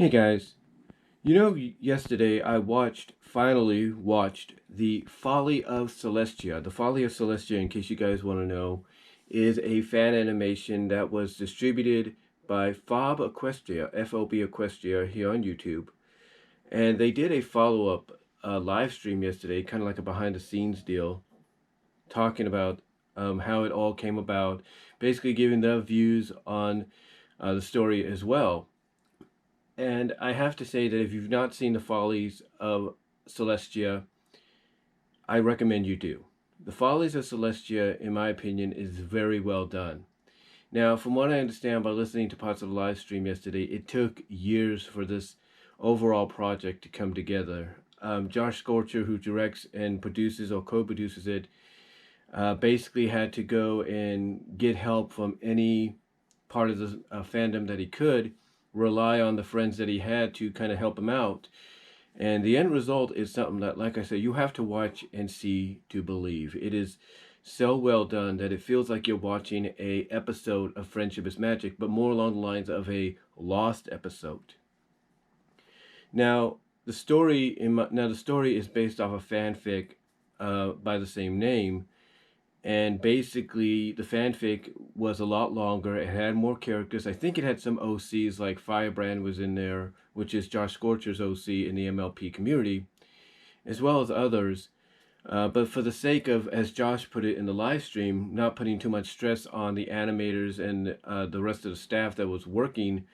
Hey guys, yesterday I finally watched the Folly of Celestia. The Folly of Celestia, in case you guys want to know, is a fan animation that was distributed by FOB Equestria, FOB Equestria here on YouTube. And they did a follow-up live stream yesterday, kind of like a behind-the-scenes deal, talking about how it all came about, basically giving their views on the story as well. And I have to say that if you've not seen the Follies of Celestia, I recommend you do. The Follies of Celestia, in my opinion, is very well done. Now, from what I understand by listening to parts of the live stream yesterday, it took years for this overall project to come together. Josh Scorcher, who directs and produces or co-produces it, basically had to go and get help from any part of the fandom that he could, rely on the friends that he had to kind of help him out. And the end result is something that, like I said, you have to watch and see to believe. It is so well done that it feels like you're watching a episode of Friendship is Magic, but more along the lines of a Lost episode. Now, the story is based off a fanfic by the same name. And basically, the fanfic was a lot longer. It had more characters. I think it had some OCs, like Firebrand was in there, which is Josh Scorcher's OC in the MLP community, as well as others. But for the sake of, as Josh put it in the live stream, not putting too much stress on the animators and the rest of the staff that was working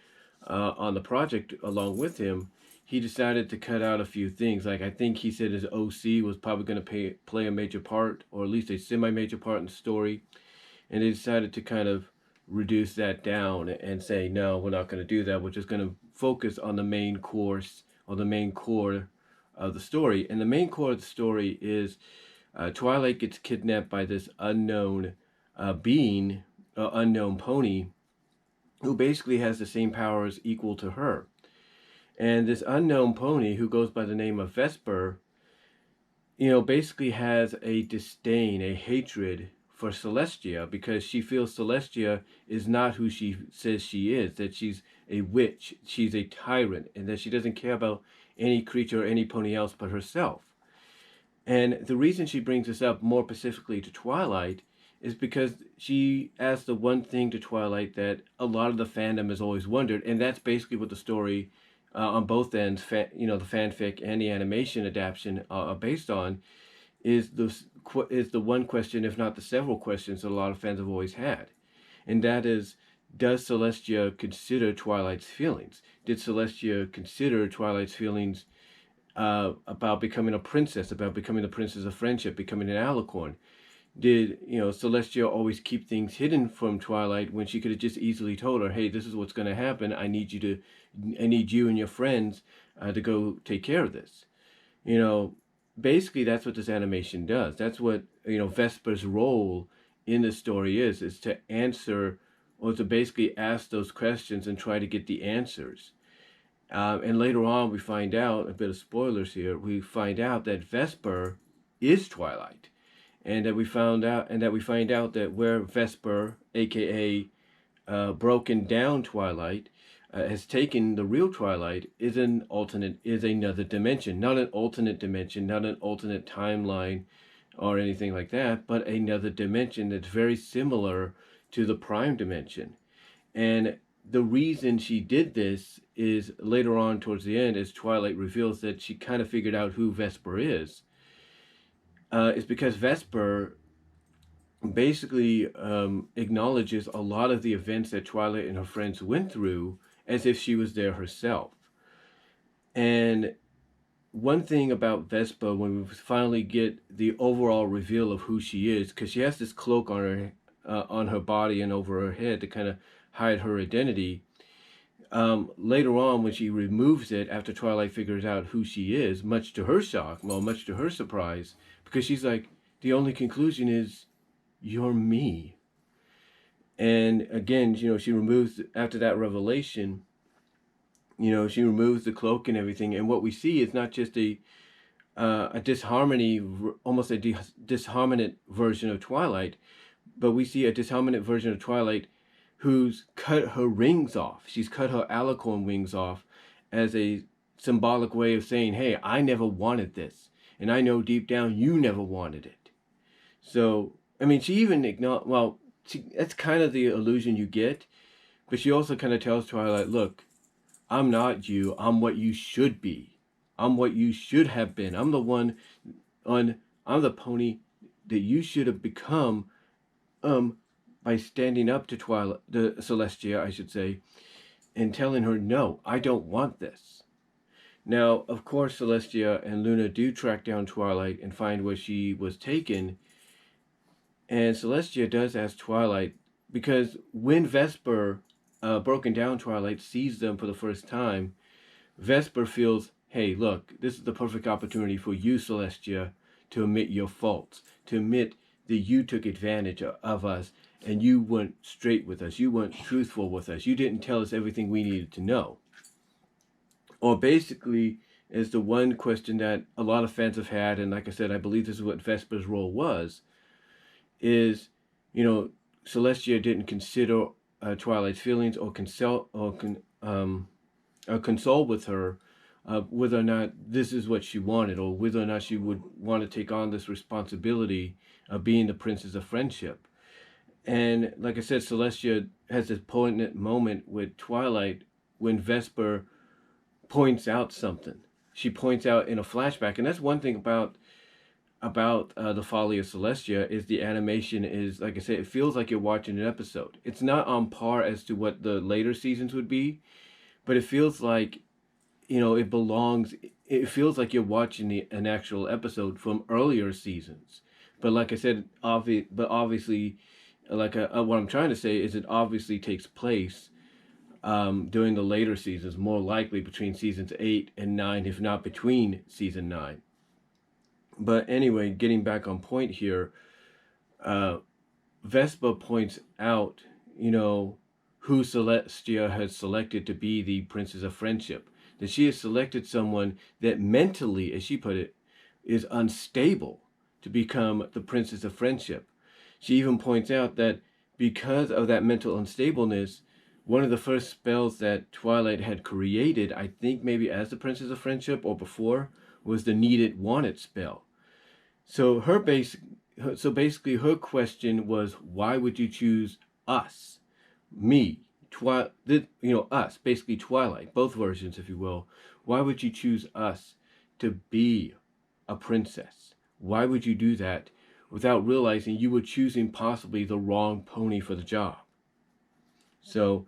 on the project along with him, he decided to cut out a few things. Like, I think he said his OC was probably going to play a major part, or at least a semi-major part in the story. And they decided to kind of reduce that down and say, no, we're not going to do that. We're just going to focus on the main course, or the main core of the story. And the main core of the story is Twilight gets kidnapped by this unknown being, unknown pony, who basically has the same powers equal to her. And this unknown pony, who goes by the name of Vesper, basically has a disdain, a hatred for Celestia, because she feels Celestia is not who she says she is, that she's a witch, she's a tyrant, and that she doesn't care about any creature or any pony else but herself. And the reason she brings this up more specifically to Twilight is because she asks the one thing to Twilight that a lot of the fandom has always wondered, and that's basically what the story on both ends, the fanfic and the animation adaptation are based on, is the one question, if not the several questions, that a lot of fans have always had. And that is, does Celestia consider Twilight's feelings? Did Celestia consider Twilight's feelings about becoming a princess, about becoming the princess of friendship, becoming an alicorn? Did Celestia always keep things hidden from Twilight when she could have just easily told her, hey, this is what's going to happen. I need you and your friends to go take care of this. Basically that's what this animation does. That's what, Vesper's role in the story is to answer, or to basically ask those questions and try to get the answers. And later on we find out, a bit of spoilers here, we find out that Vesper is Twilight. And that we find out that where Vesper, aka broken down Twilight, has taken the real Twilight is another dimension, not an alternate dimension, not an alternate timeline, or anything like that, but another dimension that's very similar to the prime dimension. And the reason she did this is later on towards the end, as Twilight reveals that she kind of figured out who Vesper is because Vesper basically acknowledges a lot of the events that Twilight and her friends went through as if she was there herself. And one thing about Vesper, when we finally get the overall reveal of who she is, because she has this cloak on her body and over her head to kind of hide her identity. Later on, when she removes it after Twilight figures out who she is, much to her shock, well, much to her surprise, because she's like, the only conclusion is, you're me. And again, she removes, after that revelation, she removes the cloak and everything. And what we see is not just a disharmony, almost a disharmonic version of Twilight, but we see a disharmonic version of Twilight who's cut her rings off. She's cut her alicorn wings off as a symbolic way of saying, hey, I never wanted this. And I know deep down you never wanted it. So, I mean, she even acknowledged, well, that's kind of the illusion you get. But she also kind of tells Twilight, look, I'm not you. I'm what you should be. I'm what you should have been. I'm the one I'm the pony that you should have become by standing up to Twilight, the Celestia, I should say, and telling her, no, I don't want this. Now, of course, Celestia and Luna do track down Twilight and find where she was taken. And Celestia does ask Twilight, because when Vesper, broken down Twilight, sees them for the first time, Vesper feels, hey, look, this is the perfect opportunity for you, Celestia, to admit your faults, to admit that you took advantage of us and you weren't straight with us. You weren't truthful with us. You didn't tell us everything we needed to know. Or basically, is the one question that a lot of fans have had, and like I said, I believe this is what Vesper's role was, is, Celestia didn't consider Twilight's feelings or console with her whether or not this is what she wanted, or whether or not she would want to take on this responsibility of being the Princess of Friendship. And like I said, Celestia has this poignant moment with Twilight when Vesper points out something. She points out in a flashback, and that's one thing about the Folly of Celestia, is the animation is, like I said, it feels like you're watching an episode. It's not on par as to what the later seasons would be, but it feels like, it feels like you're watching an actual episode from earlier seasons. But like I said, obviously, what I'm trying to say is it obviously takes place during the later seasons, more likely between seasons 8 and 9, if not between season 9. But anyway, getting back on point here, Vespa points out, who Celestia has selected to be the Princess of Friendship. That she has selected someone that mentally, as she put it, is unstable to become the Princess of Friendship. She even points out that because of that mental unstableness, one of the first spells that Twilight had created, I think maybe as the Princess of Friendship or before, was the Needed Wanted spell. So basically her question was, why would you choose us, me, us, basically Twilight, both versions, if you will. Why would you choose us to be a princess? Why would you do that without realizing you were choosing possibly the wrong pony for the job? So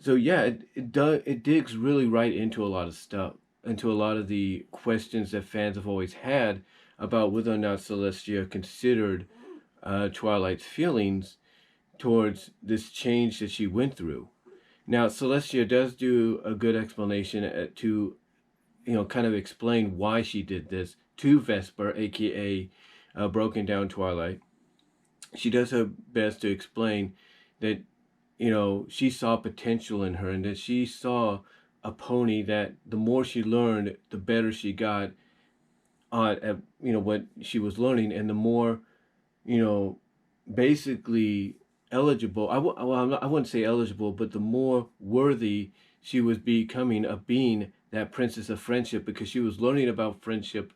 yeah, it digs really right into a lot of stuff, into a lot of the questions that fans have always had about whether or not Celestia considered Twilight's feelings towards this change that she went through. Now, Celestia does do a good explanation to, kind of explain why she did this to Vesper, aka Broken Down Twilight. She does her best to explain that, she saw potential in her, and that she saw a pony that the more she learned, the better she got at, what she was learning, and the more, basically eligible, I wouldn't say eligible, but the more worthy she was becoming of being that Princess of Friendship, because she was learning about friendship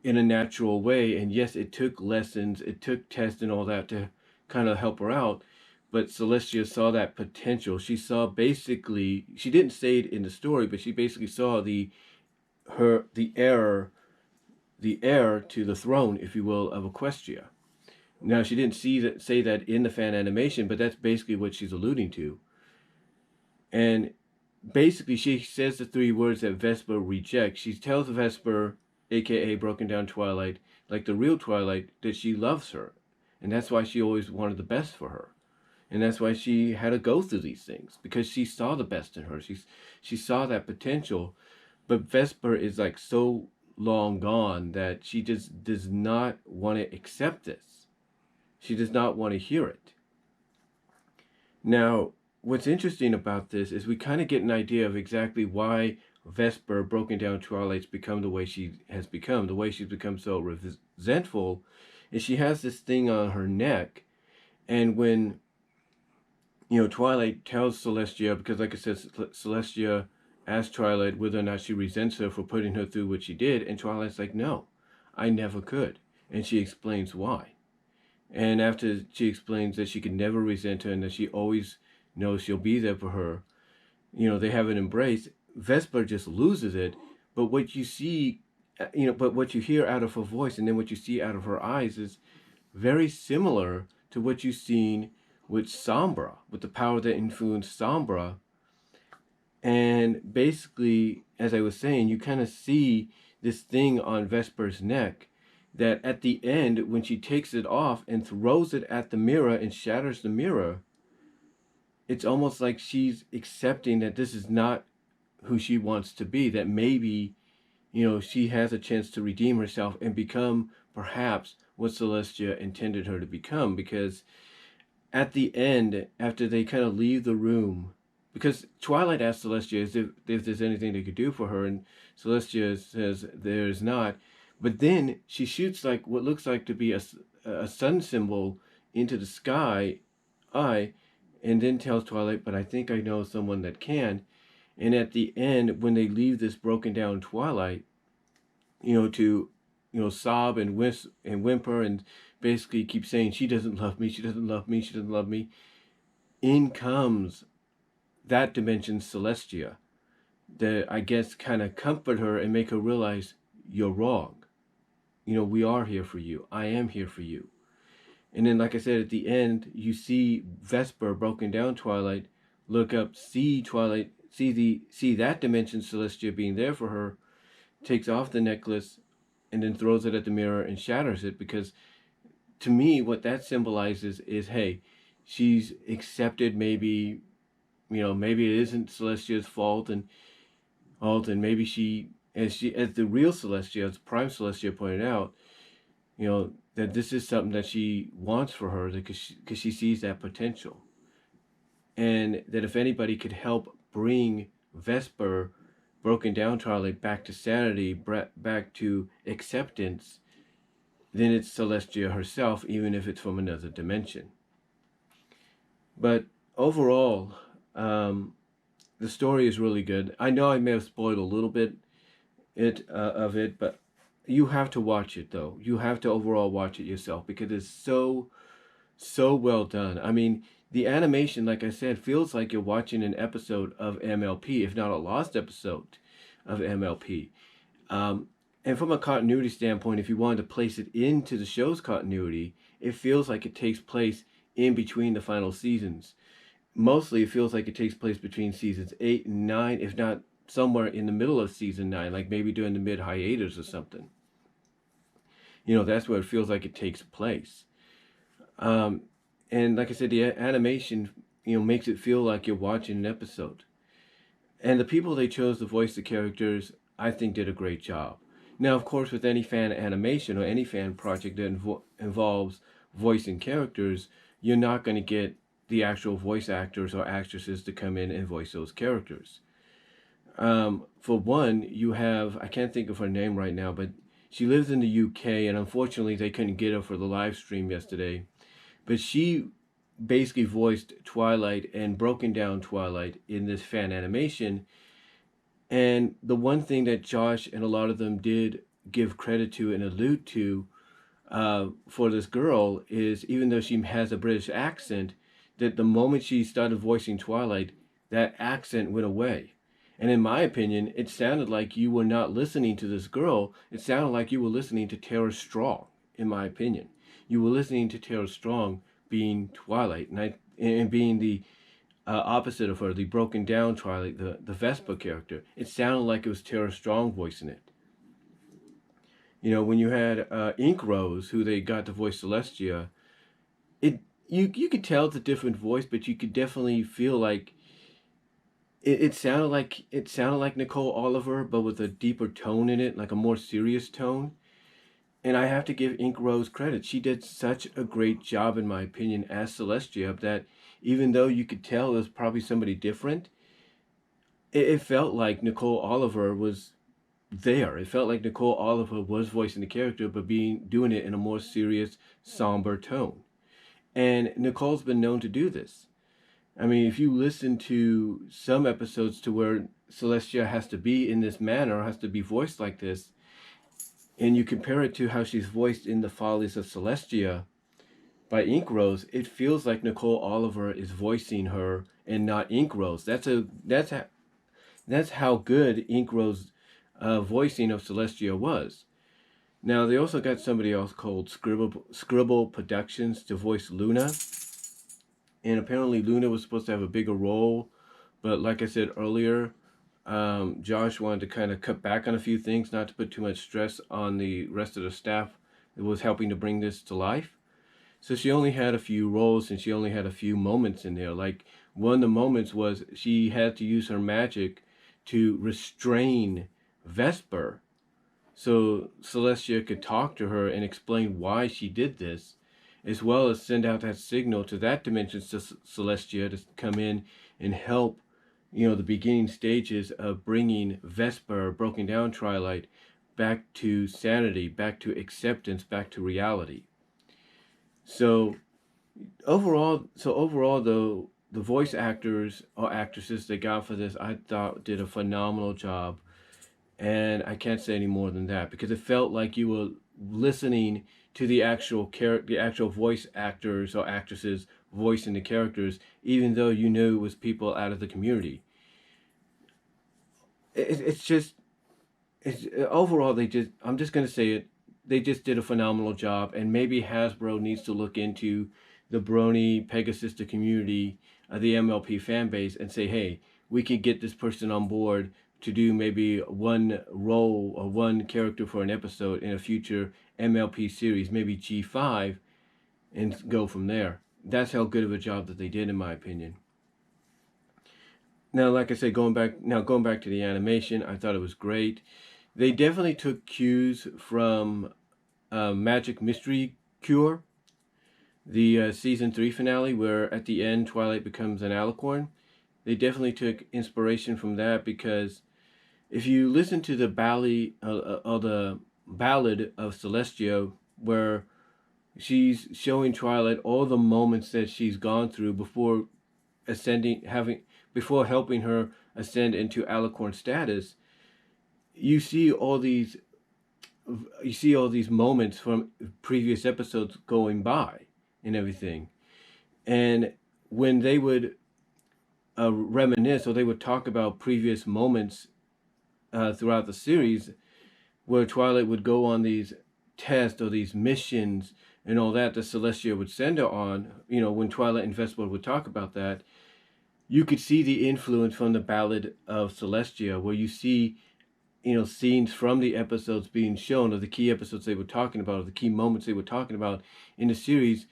in a natural way. And yes, it took lessons, it took tests and all that to kind of help her out, but Celestia saw that potential. She saw, basically, she didn't say it in the story, but she basically saw the heir to the throne, if you will, of Equestria. Now, she didn't say that in the fan animation, but that's basically what she's alluding to. And basically, she says the 3 words that Vesper rejects. She tells Vesper, aka Broken Down Twilight, like the real Twilight, that she loves her. And that's why she always wanted the best for her. And that's why she had to go through these things, because she saw the best in her. She saw that potential. But Vesper is like so long gone that she just does not want to accept this. She does not want to hear it. Now, what's interesting about this is we kind of get an idea of exactly why Vesper, Broken Down Twilight's become the way she has become, the way she's become so resentful, is she has this thing on her neck. And when, Twilight tells Celestia, because like I said, Celestia asks Twilight whether or not she resents her for putting her through what she did, and Twilight's like, no, I never could. And she explains why. And after she explains that she could never resent her and that she always knows she'll be there for her, they have an embrace. Vesper just loses it, but what you see, but what you hear out of her voice and then what you see out of her eyes is very similar to what you've seen with Sombra, with the power that influenced Sombra. And basically, as I was saying, you kind of see this thing on Vesper's neck that at the end, when she takes it off and throws it at the mirror and shatters the mirror, it's almost like she's accepting that this is not who she wants to be, that maybe, she has a chance to redeem herself and become perhaps what Celestia intended her to become. Because at the end, after they kind of leave the room, because Twilight asks Celestia if there's anything they could do for her, and Celestia says there's not. But then she shoots like what looks like to be a sun symbol into the sky, and then tells Twilight, but I think I know someone that can. And at the end, when they leave this broken down Twilight, to sob and whimper and basically keep saying she doesn't love me, she doesn't love me, she doesn't love me, in comes that dimension Celestia, that I guess kind of comfort her and make her realize you're wrong. We are here for you. I am here for you. And then, like I said, at the end, you see Vesper, broken down Twilight, look up, see Twilight, see that dimension Celestia being there for her, takes off the necklace, and then throws it at the mirror and shatters it. Because to me, what that symbolizes is, hey, she's accepted maybe, maybe it isn't Celestia's fault, and maybe she, as the real Celestia, as Prime Celestia pointed out, that this is something that she wants for her because she sees that potential. And that if anybody could help bring Vesper, broken down Twilight, back to sanity, back to acceptance, then it's Celestia herself, even if it's from another dimension. But overall, the story is really good. I know I may have spoiled a little bit of it, but you have to watch it, though. You have to overall watch it yourself because it's so well done. I mean, the animation, like I said, feels like you're watching an episode of MLP, if not a lost episode of MLP. And from a continuity standpoint, if you wanted to place it into the show's continuity, it feels like it takes place in between the final seasons. Mostly, it feels like it takes place between seasons 8 and 9, if not somewhere in the middle of season 9, like maybe during the mid-hiatus or something. That's where it feels like it takes place. And like I said, the animation, makes it feel like you're watching an episode. And the people they chose to voice the characters, I think, did a great job. Now, of course, with any fan animation or any fan project that involves voicing characters, you're not going to get the actual voice actors or actresses to come in and voice those characters. For one, you have, I can't think of her name right now, but she lives in the UK, and unfortunately they couldn't get her for the live stream yesterday. But she basically voiced Twilight and broken down Twilight in this fan animation. And the one thing that Josh and a lot of them did give credit to and allude to for this girl is, even though she has a British accent, that the moment she started voicing Twilight, that accent went away. And in my opinion, it sounded like you were not listening to this girl. It sounded like you were listening to Tara Strong, in my opinion. You were listening to Tara Strong being Twilight, and being the opposite of her, the broken down Twilight, the Vespa character. It sounded like it was Tara Strong voicing it. When you had Ink Rose, who they got to voice Celestia, you could tell it's a different voice, but you could definitely feel like it sounded like Nicole Oliver, but with a deeper tone in it, like a more serious tone. And I have to give Ink Rose credit. She did such a great job, in my opinion, as Celestia, that even though you could tell it was probably somebody different, it felt like Nicole Oliver was there. It felt like Nicole Oliver was voicing the character, but doing it in a more serious, somber tone. And Nicole's been known to do this. I mean, if you listen to some episodes to where Celestia has to be in this manner, has to be voiced like this, and you compare it to how she's voiced in the Follies of Celestia by Ink Rose, it feels like Nicole Oliver is voicing her and not Ink Rose. That's how good Ink Rose voicing of Celestia was. Now they also got somebody else called Scribble Productions to voice Luna, and apparently Luna was supposed to have a bigger role, but like I said earlier, Josh wanted to kind of cut back on a few things, not to put too much stress on the rest of the staff that was helping to bring this to life. So she only had a few roles and she only had a few moments in there. Like one of the moments was she had to use her magic to restrain Vesper so Celestia could talk to her and explain why she did this, as well as send out that signal to that dimension to Celestia to come in and help, the beginning stages of bringing Vesper, broken down Twilight, back to sanity, back to acceptance, back to reality. So overall, though, the voice actors or actresses they got for this, I thought did a phenomenal job. And I can't say any more than that because it felt like you were listening to the actual voice actors or actresses voicing the characters, even though you knew it was people out of the community. It's overall I'm just gonna say it. They just did a phenomenal job, and maybe Hasbro needs to look into the Brony Pegasister community, the MLP fan base, and say, hey, we could get this person on board to do maybe one role or one character for an episode in a future MLP series, maybe G5, and go from there. That's how good of a job that they did, in my opinion. Now, like I said, going back to the animation, I thought it was great. They definitely took cues from Magic Mystery Cure, the season 3 finale, where at the end Twilight becomes an alicorn. They definitely took inspiration from that because if you listen to the ballad of Celestia, where she's showing Twilight all the moments that she's gone through before helping her ascend into alicorn status, you see all these moments from previous episodes going by and everything. And when they would reminisce, or they would talk about previous moments throughout the series, where Twilight would go on these tests or these missions and all that Celestia would send her on, when Twilight and Vesper would talk about that, you could see the influence from the Ballad of Celestia, where you see scenes from the episodes being shown, or the key episodes they were talking about, or the key moments they were talking about in the series,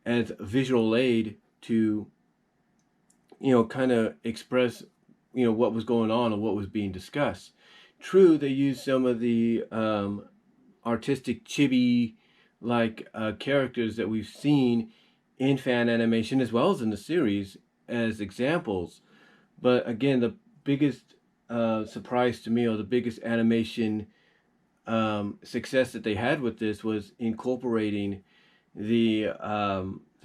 as visual aid to kind of express what was going on or what was being discussed. True, they used some of the artistic chibi like characters that we've seen in fan animation as well as in the series as examples, but again, the biggest surprise to me, or the biggest animation success that they had with this, was incorporating the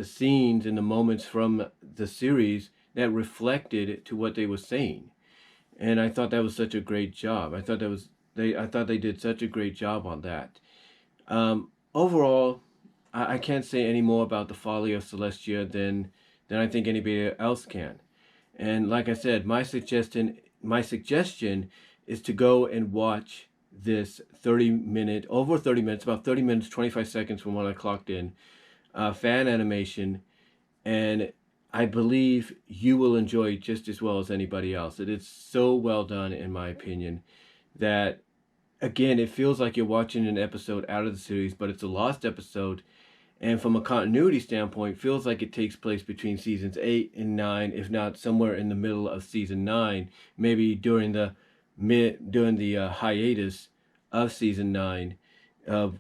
scenes and the moments from the series that reflected to what they were saying. And I thought that was such a great job. I thought they did such a great job on that. Overall, I can't say any more about the Folly of Celestia than I think anybody else can. And like I said, my suggestion is to go and watch this over 30 minutes, about 30 minutes, 25 seconds from when I clocked in, fan animation, and I believe you will enjoy it just as well as anybody else. It is so well done, in my opinion, that, again, it feels like you're watching an episode out of the series, but it's a lost episode. And from a continuity standpoint, feels like it takes place between seasons 8 and 9, if not somewhere in the middle of season 9, maybe during the hiatus of season 9, of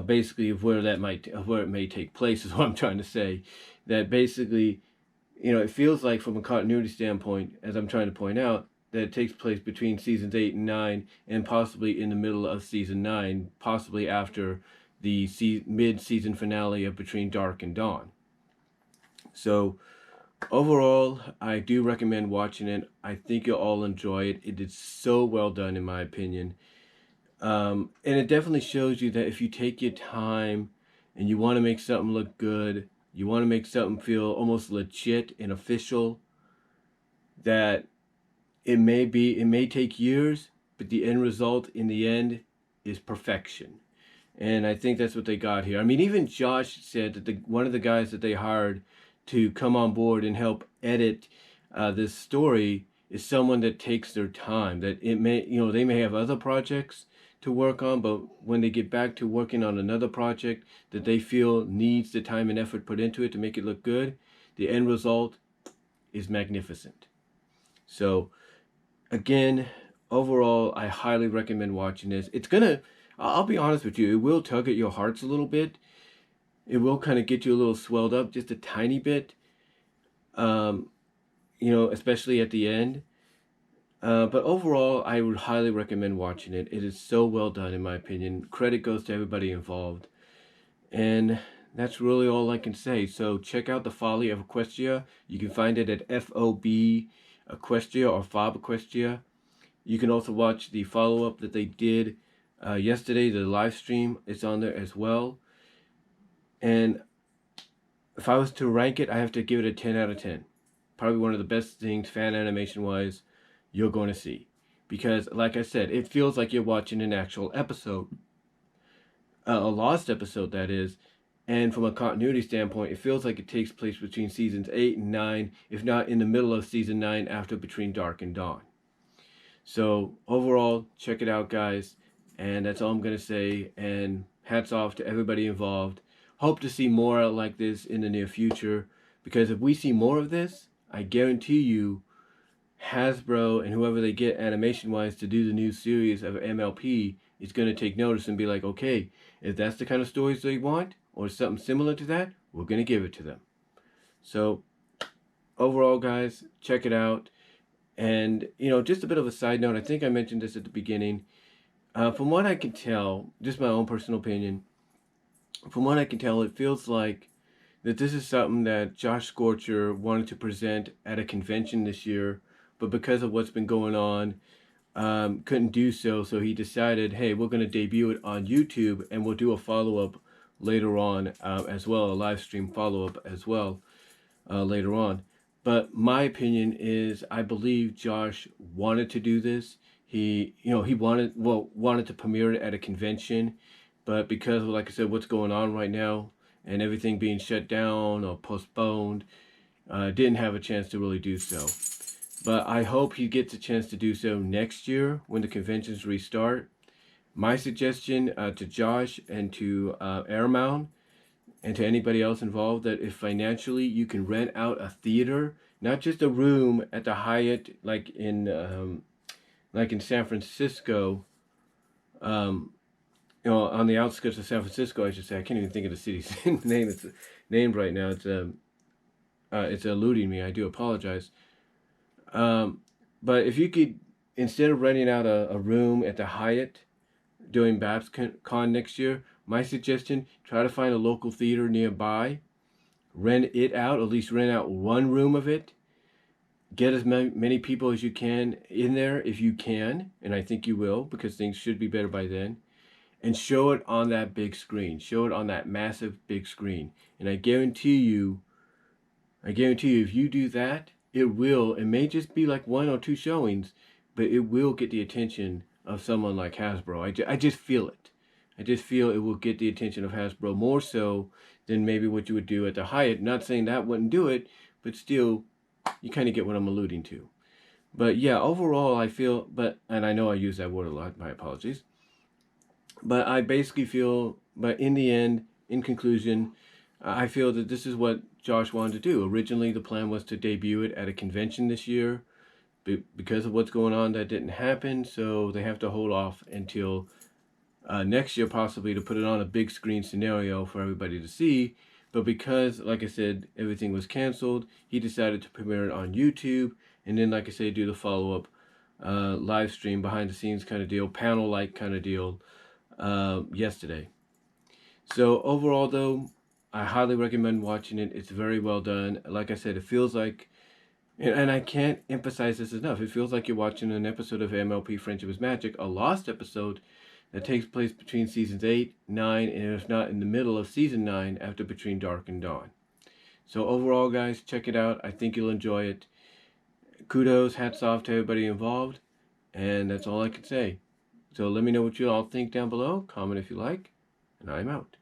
basically of where it may take place is what I'm trying to say. That basically, it feels like from a continuity standpoint, as I'm trying to point out, that it takes place between seasons 8 and 9, and possibly in the middle of season 9, possibly after the mid-season finale of Between Dark and Dawn. So Overall, I do recommend watching it. I think you'll all enjoy it. It is so well done, in my opinion. And it definitely shows you that if you take your time and you want to make something look good, you want to make something feel almost legit and official, that it may take years, but the end result in the end is perfection. And I think that's what they got here. I mean, even Josh said that one of the guys that they hired to come on board and help edit this story is someone that takes their time. That it may, they may have other projects to work on, but when they get back to working on another project that they feel needs the time and effort put into it to make it look good, the end result is magnificent. So again, overall, I highly recommend watching this. I'll be honest with you, it will tug at your hearts a little bit. It will kind of get you a little swelled up, just a tiny bit, especially at the end. But overall, I would highly recommend watching it. It is so well done, in my opinion. Credit goes to everybody involved. And that's really all I can say. So check out The Folly of Equestria. You can find it at FOB Equestria or FOB Equestria. You can also watch the follow-up that they did yesterday, the live stream. It's on there as well. And if I was to rank it, I have to give it a 10 out of 10. Probably one of the best things, fan animation-wise, you're going to see. Because, like I said, it feels like you're watching an actual episode. A lost episode, that is. And from a continuity standpoint, it feels like it takes place between seasons 8 and 9, if not in the middle of season 9 after Between Dark and Dawn. So overall, check it out, guys. And that's all I'm going to say. And hats off to everybody involved. Hope to see more like this in the near future. Because if we see more of this, I guarantee you, Hasbro and whoever they get animation-wise to do the new series of MLP is going to take notice and be like, okay, if that's the kind of stories they want, or something similar to that, we're going to give it to them. So, overall, guys, check it out. And, just a bit of a side note, I think I mentioned this at the beginning. From what I can tell, just my own personal opinion, from what I can tell, it feels like that this is something that Josh Scorcher wanted to present at a convention this year, but because of what's been going on, couldn't do so. So he decided, hey, we're going to debut it on YouTube, and we'll do a follow-up later on as well, a live stream follow-up as well later on. But my opinion is, I believe Josh wanted to do this. He wanted to premiere it at a convention, but because of, like I said, what's going on right now and everything being shut down or postponed, didn't have a chance to really do so. But I hope he gets a chance to do so next year when the conventions restart. My suggestion to Josh and to Airmount and to anybody else involved, that if financially you can rent out a theater, not just a room at the Hyatt like in San Francisco, on the outskirts of San Francisco, I should say. I can't even think of the city's name. It's named right now. It's eluding me. I do apologize. But if you could, instead of renting out a room at the Hyatt during BabsCon next year, my suggestion, try to find a local theater nearby, rent it out, at least rent out one room of it, get as many people as you can in there if you can, and I think you will, because things should be better by then, and show it on that big screen. Show it on that massive big screen. And I guarantee you, if you do that, it may just be like 1 or 2 showings, but it will get the attention of someone like Hasbro. I just feel it. I just feel it will get the attention of Hasbro more so than maybe what you would do at the Hyatt. Not saying that wouldn't do it, but still, you kind of get what I'm alluding to. But yeah, overall, I feel, and I know I use that word a lot, my apologies. But I basically feel, but in the end, in conclusion, I feel that this is what Josh wanted to do. Originally, the plan was to debut it at a convention this year. Because of what's going on, that didn't happen, so they have to hold off until next year, possibly, to put it on a big screen scenario for everybody to see. But because, like I said, everything was canceled, he decided to premiere it on YouTube, and then, like I said, do the follow-up live stream, behind-the-scenes kind of deal, panel-like kind of deal yesterday. So overall, though, I highly recommend watching it. It's very well done. Like I said, it feels like, and I can't emphasize this enough, it feels like you're watching an episode of MLP Friendship is Magic, a lost episode that takes place between seasons 8, 9, and if not in the middle of season 9 after Between Dark and Dawn. So overall, guys, check it out. I think you'll enjoy it. Kudos, hats off to everybody involved, and that's all I can say. So let me know what you all think down below. Comment if you like, and I'm out.